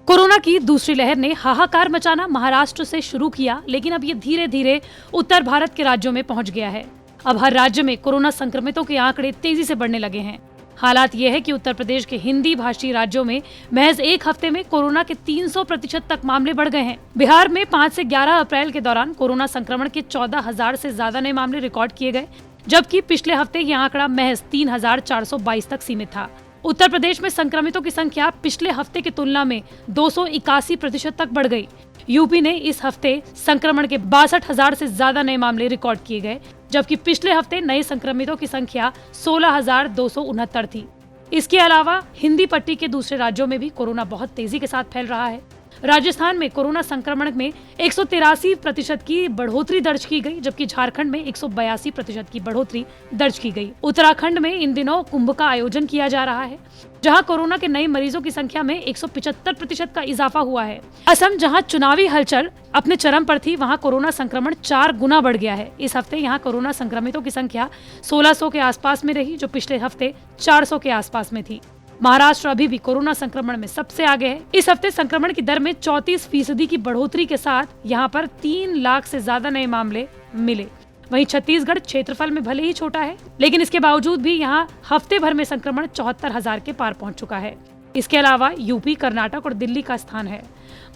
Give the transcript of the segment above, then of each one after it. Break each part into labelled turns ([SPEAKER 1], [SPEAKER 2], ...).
[SPEAKER 1] Corona की दूसरी लहर ने हाहाकार मचाना महाराष्ट्र से शुरू किया, लेकिन अब ये धीरे धीरे उत्तर भारत के राज्यों में पहुंच गया है। अब हर राज्य में कोरोना संक्रमितों के आंकड़े तेजी से बढ़ने लगे हैं। हालात ये है कि उत्तर प्रदेश के हिंदी भाषी राज्यों में महज एक हफ्ते में कोरोना के 300% तक मामले बढ़ गए हैं। बिहार में 5 से 11 अप्रैल के दौरान कोरोना संक्रमण के 14,000 से ज्यादा नए मामले रिकॉर्ड किए गए, जबकि पिछले हफ्ते ये आंकड़ा महज 3,422 तक सीमित था। उत्तर प्रदेश में संक्रमितों की संख्या पिछले हफ्ते की तुलना में 281% तक बढ़ गई। यूपी ने इस हफ्ते संक्रमण के 62,000 से ज्यादा नए मामले रिकॉर्ड किए गए, जबकि पिछले हफ्ते नए संक्रमितों की संख्या 16,269 थी। इसके अलावा हिंदी पट्टी के दूसरे राज्यों में भी कोरोना बहुत तेजी के साथ फैल रहा है। राजस्थान में कोरोना संक्रमण में 183% की बढ़ोतरी दर्ज की गई, जबकि झारखंड में 182% की बढ़ोतरी दर्ज की गई। उत्तराखंड में इन दिनों कुंभ का आयोजन किया जा रहा है, जहां कोरोना के नए मरीजों की संख्या में 175% का इजाफा हुआ है। असम, जहां चुनावी हलचल अपने चरम पर थी, वहां कोरोना संक्रमण 4 गुना बढ़ गया है। इस हफ्ते यहां कोरोना संक्रमितों की संख्या 1600 के आसपास में रही, जो पिछले हफ्ते 400 के आसपास में थी। महाराष्ट्र अभी भी कोरोना संक्रमण में सबसे आगे है। इस हफ्ते संक्रमण की दर में 34% की बढ़ोतरी के साथ यहाँ पर 3 लाख से ज्यादा नए मामले मिले। वहीं छत्तीसगढ़ क्षेत्रफल में भले ही छोटा है, लेकिन इसके बावजूद भी यहाँ हफ्ते भर में संक्रमण 74,000 के पार पहुंच चुका है। इसके अलावा यूपी, कर्नाटक और दिल्ली का स्थान है।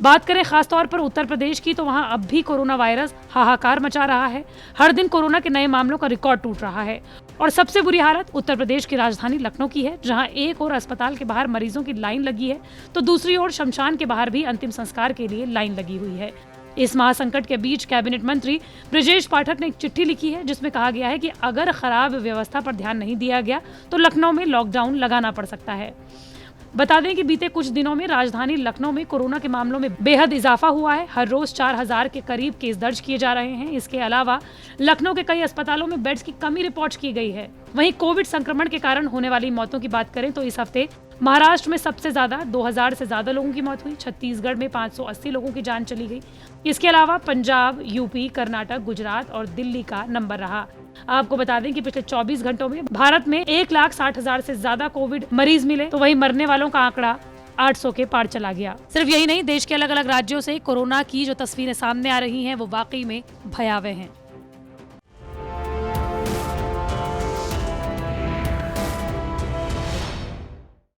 [SPEAKER 1] बात करें खासतौर पर उत्तर प्रदेश की, तो वहां अब भी कोरोना वायरस हाहाकार मचा रहा है। हर दिन कोरोना के नए मामलों का रिकॉर्ड टूट रहा है और सबसे बुरी हालत उत्तर प्रदेश की राजधानी लखनऊ की है, जहां एक ओर अस्पताल के बाहर मरीजों की लाइन लगी है, तो दूसरी ओर शमशान के बाहर भी अंतिम संस्कार के लिए लाइन लगी हुई है। इस महासंकट के बीच कैबिनेट मंत्री ब्रजेश पाठक ने एक चिट्ठी लिखी है, जिसमें कहा गया है कि अगर खराब व्यवस्था पर ध्यान नहीं दिया गया तो लखनऊ में लॉकडाउन लगाना पड़ सकता है। बता दें कि बीते कुछ दिनों में राजधानी लखनऊ में कोरोना के मामलों में बेहद इजाफा हुआ है। हर रोज 4,000 के करीब केस दर्ज किए जा रहे हैं। इसके अलावा लखनऊ के कई अस्पतालों में बेड्स की कमी रिपोर्ट की गई है। वहीं कोविड संक्रमण के कारण होने वाली मौतों की बात करें तो इस हफ्ते महाराष्ट्र में सबसे ज्यादा 2,000 से ज्यादा लोगों की मौत हुई। छत्तीसगढ़ में 580 लोगों की जान चली गई। इसके अलावा पंजाब, यूपी, कर्नाटक, गुजरात और दिल्ली का नंबर रहा। आपको बता दें कि पिछले 24 घंटों में भारत में 1,60,000 से ज्यादा कोविड मरीज मिले, तो वहीं मरने वालों का आंकड़ा 800 के पार चला गया। सिर्फ यही नहीं, देश के अलग अलग राज्यों से कोरोना की जो तस्वीरें सामने आ रही हैं वो वाकई में भयावह हैं।